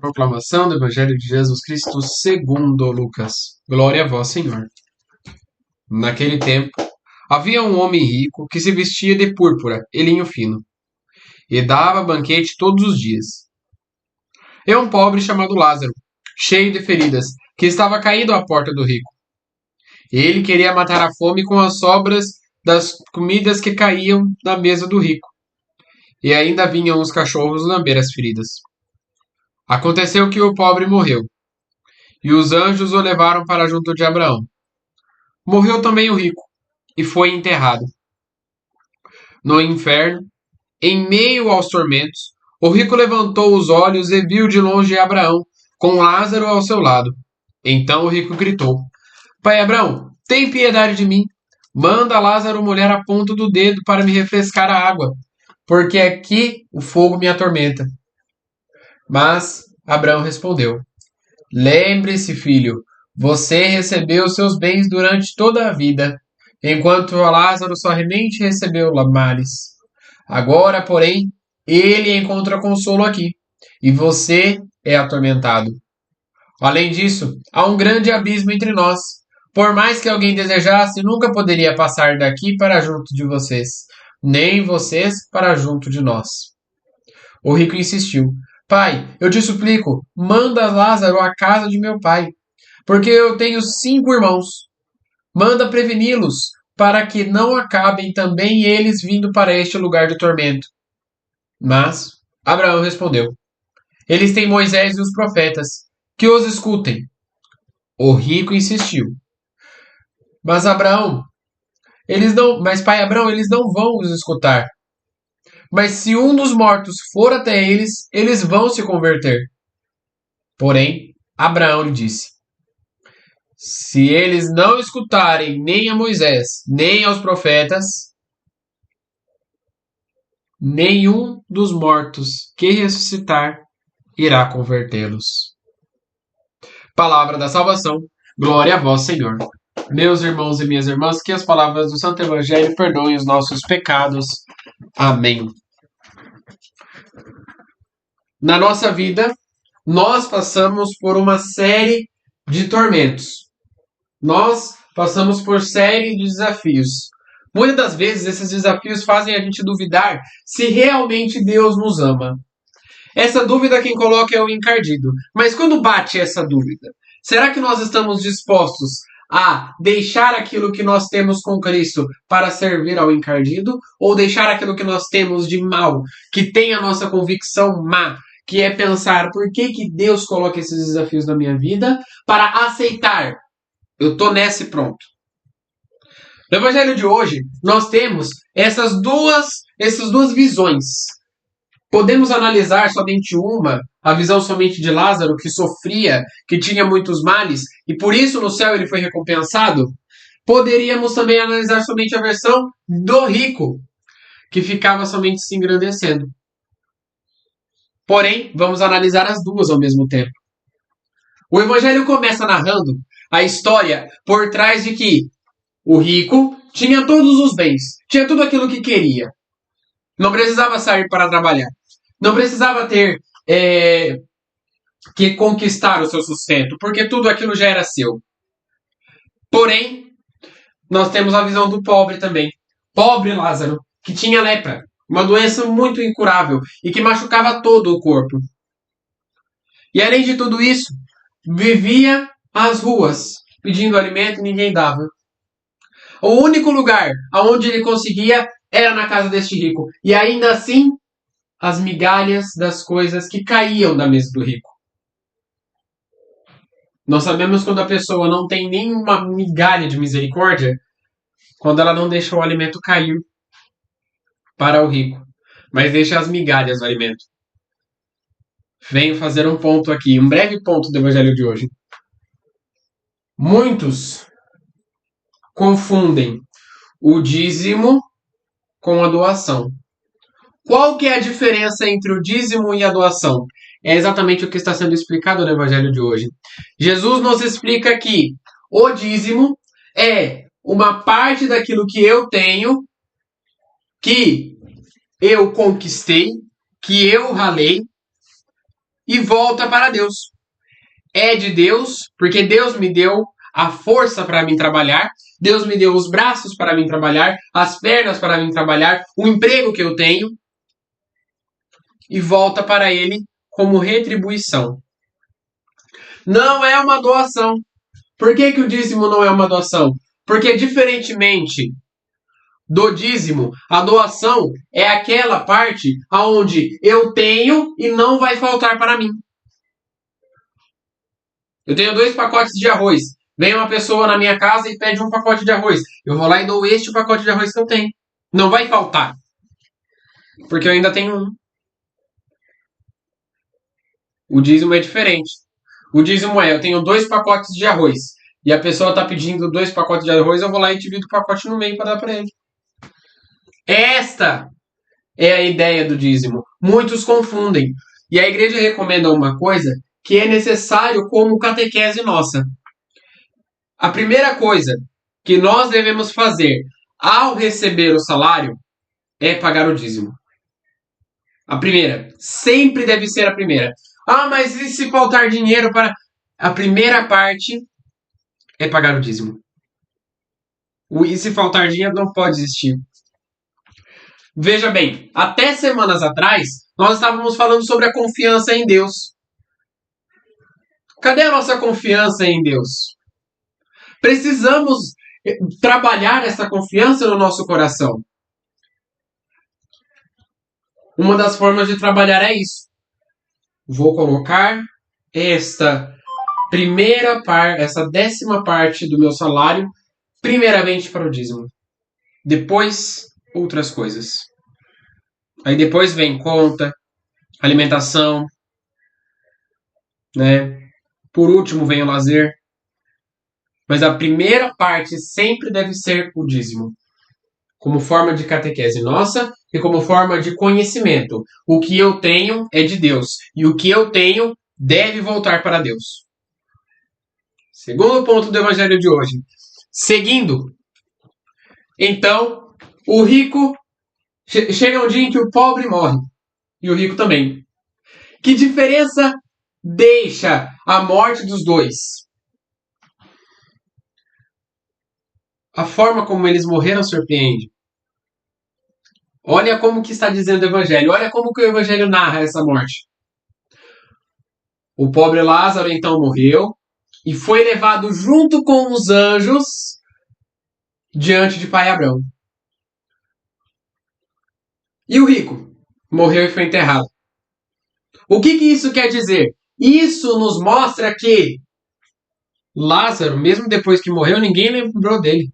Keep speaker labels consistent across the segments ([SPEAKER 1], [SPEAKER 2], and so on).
[SPEAKER 1] Proclamação do Evangelho de Jesus Cristo segundo Lucas. Glória a vós, Senhor. Naquele tempo, havia um homem rico que se vestia de púrpura e linho fino, e dava banquete todos os dias. E um pobre chamado Lázaro, cheio de feridas, que estava caído à porta do rico. Ele queria matar a fome com as sobras das comidas que caíam da mesa do rico, e ainda vinham os cachorros lamber as feridas. Aconteceu que o pobre morreu, e os anjos o levaram para junto de Abraão. Morreu também o rico, e foi enterrado. No inferno, em meio aos tormentos, o rico levantou os olhos e viu de longe Abraão, com Lázaro ao seu lado. Então o rico gritou: Pai Abraão, tem piedade de mim. Manda Lázaro molhar a ponta do dedo para me refrescar a água, porque aqui o fogo me atormenta. Mas Abraão respondeu: Lembre-se, filho, você recebeu seus bens durante toda a vida, enquanto Lázaro somente recebeu males. Agora, porém, ele encontra consolo aqui, e você é atormentado. Além disso, há um grande abismo entre nós. Por mais que alguém desejasse, nunca poderia passar daqui para junto de vocês, nem vocês para junto de nós. O rico insistiu: Pai, eu te suplico, manda Lázaro à casa de meu pai, porque eu tenho 5 irmãos. Manda preveni-los, para que não acabem também eles vindo para este lugar de tormento. Mas Abraão respondeu: Eles têm Moisés e os profetas, que os escutem. O rico insistiu: Mas pai Abraão, eles não vão os escutar. Mas se um dos mortos for até eles, eles vão se converter. Porém, Abraão lhe disse: Se eles não escutarem nem a Moisés, nem aos profetas, nenhum dos mortos que ressuscitar irá convertê-los. Palavra da salvação. Glória a vós, Senhor. Meus irmãos e minhas irmãs, que as palavras do Santo Evangelho perdoem os nossos pecados. Amém. Na nossa vida, nós passamos por uma série de tormentos. Nós passamos por série de desafios. Muitas das vezes, esses desafios fazem a gente duvidar se realmente Deus nos ama. Essa dúvida quem coloca é o encardido. Mas quando bate essa dúvida, será que nós estamos dispostos a deixar aquilo que nós temos com Cristo para servir ao encardido? Ou deixar aquilo que nós temos de mal, que tem a nossa convicção má, que é pensar por que Deus coloca esses desafios na minha vida, para aceitar? Eu estou nesse pronto. No Evangelho de hoje, nós temos essas duas visões. Podemos analisar somente uma, a visão somente de Lázaro, que sofria, que tinha muitos males, e por isso no céu ele foi recompensado. Poderíamos também analisar somente a versão do rico, que ficava somente se engrandecendo. Porém, vamos analisar as duas ao mesmo tempo. O Evangelho começa narrando a história por trás de que o rico tinha todos os bens, tinha tudo aquilo que queria. Não precisava sair para trabalhar. Não precisava ter que conquistar o seu sustento, porque tudo aquilo já era seu. Porém, nós temos a visão do pobre também. Pobre Lázaro, que tinha lepra, uma doença muito incurável e que machucava todo o corpo. E além de tudo isso, vivia às ruas, pedindo alimento e ninguém dava. O único lugar onde ele conseguia era na casa deste rico. E ainda assim, as migalhas das coisas que caíam da mesa do rico. Nós sabemos quando a pessoa não tem nenhuma migalha de misericórdia, quando ela não deixa o alimento cair para o rico, mas deixa as migalhas do alimento. Venho fazer um ponto aqui, um breve ponto do Evangelho de hoje. Muitos confundem o dízimo com a doação. Qual que é a diferença entre o dízimo e a doação? É exatamente o que está sendo explicado no Evangelho de hoje. Jesus nos explica que o dízimo é uma parte daquilo que eu tenho, que eu conquistei, que eu ralei, e volta para Deus. É de Deus, porque Deus me deu a força para mim trabalhar, Deus me deu os braços para mim trabalhar, as pernas para mim trabalhar, o emprego que eu tenho, e volta para Ele como retribuição. Não é uma doação. Por que o dízimo não é uma doação? Porque, diferentemente do dízimo, a doação é aquela parte onde eu tenho e não vai faltar para mim. Eu tenho 2 pacotes de arroz. Vem uma pessoa na minha casa e pede um pacote de arroz. Eu vou lá e dou este pacote de arroz que eu tenho. Não vai faltar. Porque eu ainda tenho um. O dízimo é diferente. O dízimo é, eu tenho 2 pacotes de arroz. E a pessoa está pedindo 2 pacotes de arroz, eu vou lá e divido o pacote no meio para dar para ele. Esta é a ideia do dízimo. Muitos confundem. E a igreja recomenda uma coisa que é necessário como catequese nossa. A primeira coisa que nós devemos fazer ao receber o salário é pagar o dízimo. A primeira. Sempre deve ser a primeira. Ah, mas e se faltar dinheiro para... A primeira parte é pagar o dízimo. E se faltar dinheiro não pode existir. Veja bem, até semanas atrás, nós estávamos falando sobre a confiança em Deus. Cadê a nossa confiança em Deus? Precisamos trabalhar essa confiança no nosso coração. Uma das formas de trabalhar é isso. Vou colocar esta primeira parte, essa 10ª parte do meu salário, primeiramente para o dízimo. Depois, outras coisas. Aí depois vem conta, alimentação, né? Por último vem o lazer. Mas a primeira parte sempre deve ser o dízimo. Como forma de catequese nossa e como forma de conhecimento. O que eu tenho é de Deus. E o que eu tenho deve voltar para Deus. Segundo ponto do evangelho de hoje. Seguindo. Então, o rico... Chega um dia em que o pobre morre. E o rico também. Que diferença deixa a morte dos dois? A forma como eles morreram surpreende. Olha como que está dizendo o Evangelho. Olha como que o Evangelho narra essa morte. O pobre Lázaro então morreu e foi levado junto com os anjos diante de Pai Abraão. E o rico morreu e foi enterrado. O que isso quer dizer? Isso nos mostra que Lázaro, mesmo depois que morreu, ninguém lembrou dele.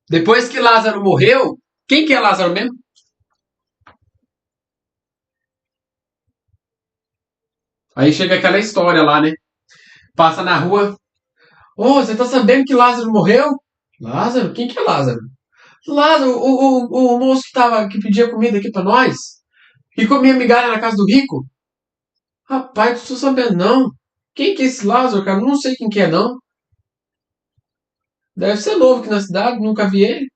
[SPEAKER 1] Depois que Lázaro morreu, quem que é Lázaro mesmo? Aí chega aquela história lá, né? Passa na rua. Ô, você tá sabendo que Lázaro morreu? Lázaro? Quem que é Lázaro? Lázaro, o moço que pedia comida aqui pra nós. E comia migalha na casa do rico. Rapaz, não tô sabendo não. Quem que é esse Lázaro, cara? Não sei quem que é, não. Deve ser novo aqui na cidade, nunca vi ele.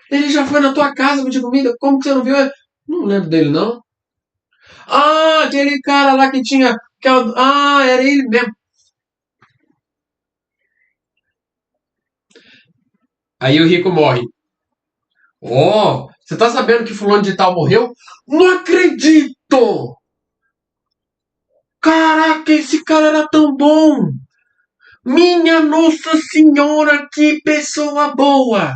[SPEAKER 1] Ele já foi na tua casa pedir comida? Como que você não viu ele? Não lembro dele, não. Ah, aquele cara lá que tinha... Ah, era ele mesmo. Aí o rico morre. Oh, você tá sabendo que fulano de tal morreu? Não acredito! Caraca, esse cara era tão bom! Minha Nossa Senhora, que pessoa boa!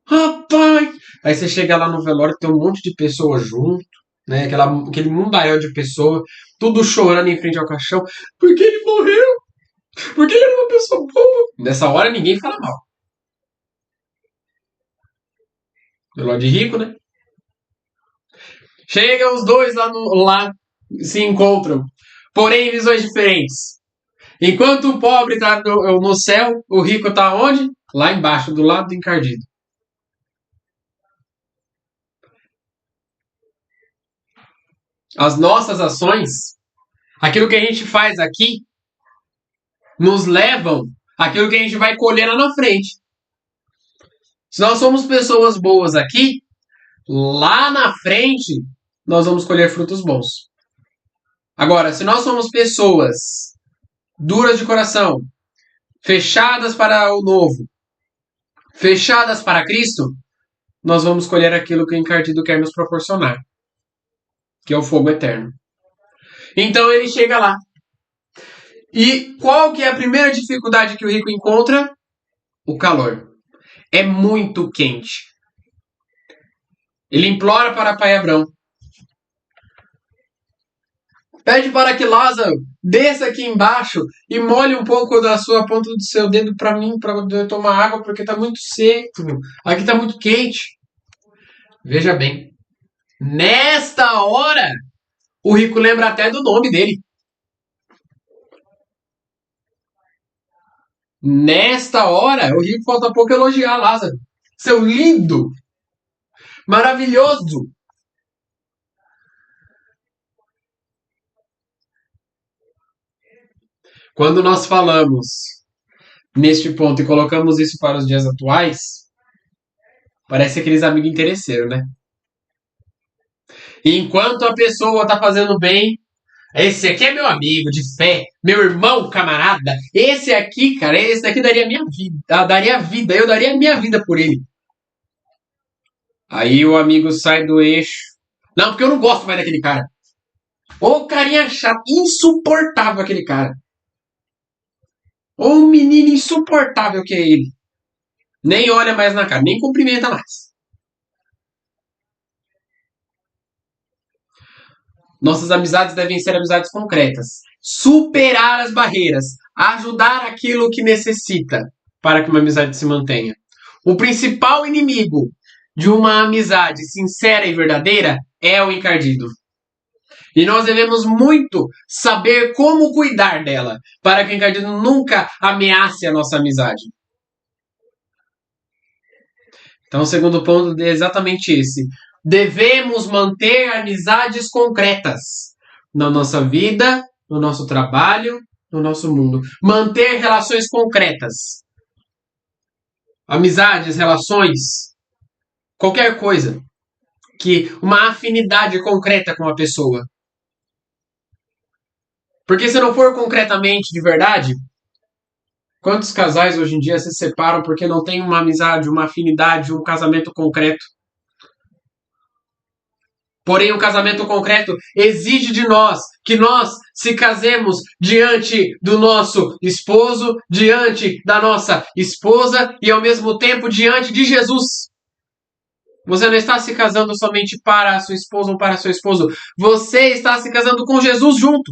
[SPEAKER 1] Rapaz! Aí você chega lá no velório, tem um monte de pessoas junto, né? Aquele mundaréu de pessoas, tudo chorando em frente ao caixão. Porque ele morreu? Porque ele era uma pessoa boa. Nessa hora ninguém fala mal. Velório de rico, né? Chega os dois lá se encontram, porém em visões diferentes. Enquanto o pobre está no céu, o rico está onde? Lá embaixo, do lado do encardido. As nossas ações, aquilo que a gente faz aqui, nos levam àquilo que a gente vai colher lá na frente. Se nós somos pessoas boas aqui, lá na frente, nós vamos colher frutos bons. Agora, se nós somos pessoas duras de coração, fechadas para o novo, fechadas para Cristo, nós vamos colher aquilo que o encardido quer nos proporcionar, que é o fogo eterno. Então ele chega lá. E qual que é a primeira dificuldade que o rico encontra? O calor. É muito quente. Ele implora para Pai Abrão. Pede para que Lázaro desça aqui embaixo e molhe um pouco da sua ponta do seu dedo para mim, para eu tomar água, porque está muito seco. Aqui está muito quente. Veja bem. Nesta hora, o rico lembra até do nome dele. Nesta hora, o rico falta pouco elogiar Lázaro. Seu lindo, maravilhoso. Quando nós falamos neste ponto e colocamos isso para os dias atuais, parece aqueles amigos interesseiros, né? E enquanto a pessoa está fazendo bem, esse aqui é meu amigo de fé, meu irmão, camarada. Esse aqui, cara, esse daqui daria minha vida, daria vida, eu daria minha vida por ele. Aí o amigo sai do eixo. Não, porque eu não gosto mais daquele cara. Ô carinha chato, insuportável aquele cara. Ô menino insuportável que é ele. Nem olha mais na cara, nem cumprimenta mais. Nossas amizades devem ser amizades concretas. Superar as barreiras. Ajudar aquilo que necessita para que uma amizade se mantenha. O principal inimigo de uma amizade sincera e verdadeira é o encardido. E nós devemos muito saber como cuidar dela, para que o encardido nunca ameace a nossa amizade. Então, o segundo ponto é exatamente esse. Devemos manter amizades concretas na nossa vida, no nosso trabalho, no nosso mundo. Manter relações concretas. Amizades, relações, qualquer coisa. Que uma afinidade concreta com a pessoa. Porque se não for concretamente de verdade, quantos casais hoje em dia se separam porque não tem uma amizade, uma afinidade, um casamento concreto? Porém, o casamento concreto exige de nós que nós se casemos diante do nosso esposo, diante da nossa esposa e ao mesmo tempo diante de Jesus. Você não está se casando somente para a sua esposa ou para seu esposo. Você está se casando com Jesus junto.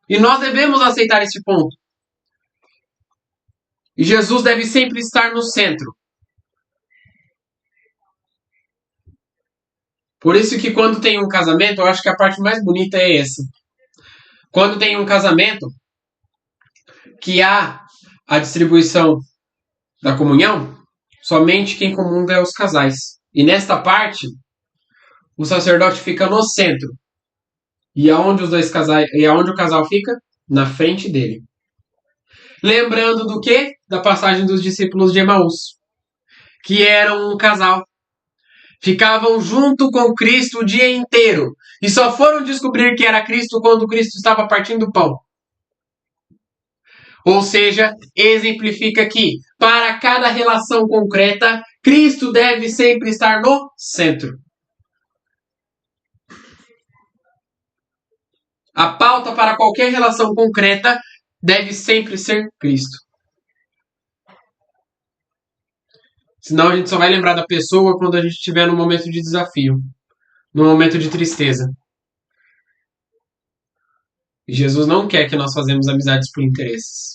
[SPEAKER 1] E nós devemos aceitar esse ponto. E Jesus deve sempre estar no centro. Por isso que quando tem um casamento, eu acho que a parte mais bonita é essa. Quando tem um casamento, que há a distribuição da comunhão, somente quem comunga é os casais. E nesta parte, o sacerdote fica no centro. E aonde os dois casais, e aonde o casal fica? Na frente dele. Lembrando do quê? Da passagem dos discípulos de Emaús, que eram um casal. Ficavam junto com Cristo o dia inteiro. E só foram descobrir que era Cristo quando Cristo estava partindo o pão. Ou seja, exemplifica que, para cada relação concreta, Cristo deve sempre estar no centro. A pauta para qualquer relação concreta deve sempre ser Cristo. Senão a gente só vai lembrar da pessoa quando a gente estiver num momento de desafio, num momento de tristeza. E Jesus não quer que nós façamos amizades por interesses.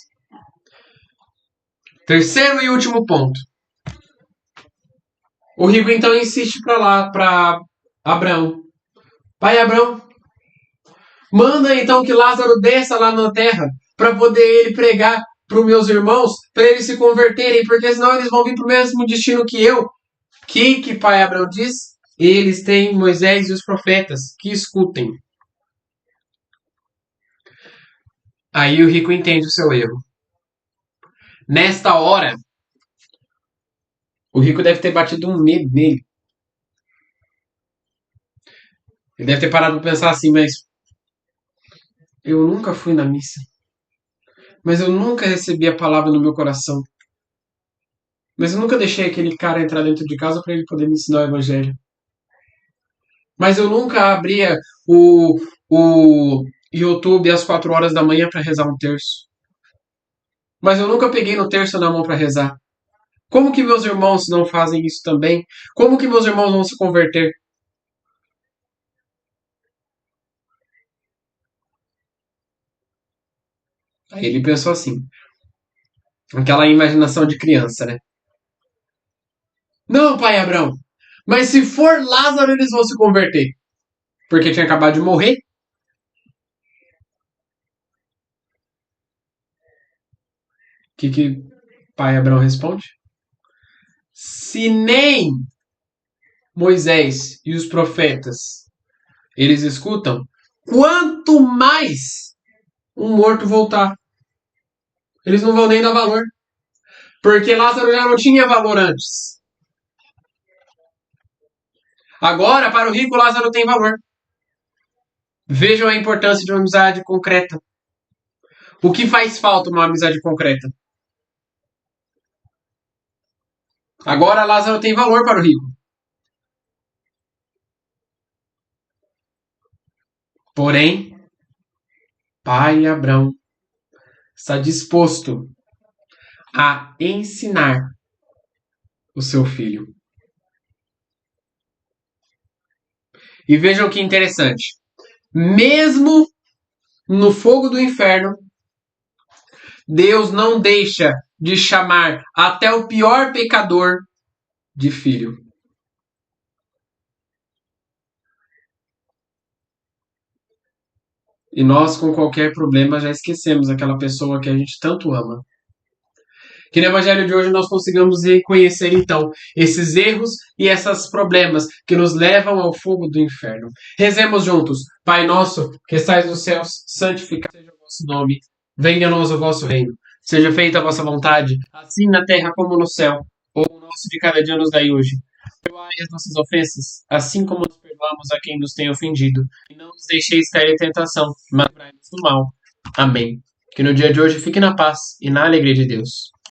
[SPEAKER 1] Terceiro e último ponto. O rico então insiste para Abraão. Pai Abraão, manda então que Lázaro desça lá na terra para poder ele pregar para os meus irmãos, para eles se converterem, porque senão eles vão vir para o mesmo destino que eu. Que pai Abraão diz? Eles têm Moisés e os profetas, que escutem. Aí o rico entende o seu erro. Nesta hora, o rico deve ter batido um medo nele. Ele deve ter parado para pensar assim, mas eu nunca fui na missa. Mas eu nunca recebi a palavra no meu coração. Mas eu nunca deixei aquele cara entrar dentro de casa para ele poder me ensinar o evangelho. Mas eu nunca abria o YouTube às 4 horas da manhã para rezar um terço. Mas eu nunca peguei no terço na mão para rezar. Como que meus irmãos não fazem isso também? Como que meus irmãos vão se converter? Aí ele pensou assim, aquela imaginação de criança, né? Não, pai Abraão, mas se for Lázaro, eles vão se converter. Porque tinha acabado de morrer. Que pai Abraão responde? Se nem Moisés e os profetas eles escutam, quanto mais um morto voltar. Eles não vão nem dar valor. Porque Lázaro já não tinha valor antes. Agora, para o rico, Lázaro tem valor. Vejam a importância de uma amizade concreta. O que faz falta uma amizade concreta? Agora, Lázaro tem valor para o rico. Porém, pai Abrão está disposto a ensinar o seu filho. E vejam que interessante. Mesmo no fogo do inferno, Deus não deixa de chamar até o pior pecador de filho. E nós, com qualquer problema, já esquecemos aquela pessoa que a gente tanto ama. Que no Evangelho de hoje nós consigamos reconhecer, então, esses erros e esses problemas que nos levam ao fogo do inferno. Rezemos juntos. Pai nosso, que estais nos céus, santificado seja o vosso nome. Venha a nós o vosso reino. Seja feita a vossa vontade, assim na terra como no céu. O pão nosso de cada dia nos dai hoje. Perdoai as nossas ofensas, assim como nós perdoamos a quem nos tem ofendido. E não nos deixeis cair em tentação, mas livrai-nos do mal. Amém. Que no dia de hoje fique na paz e na alegria de Deus.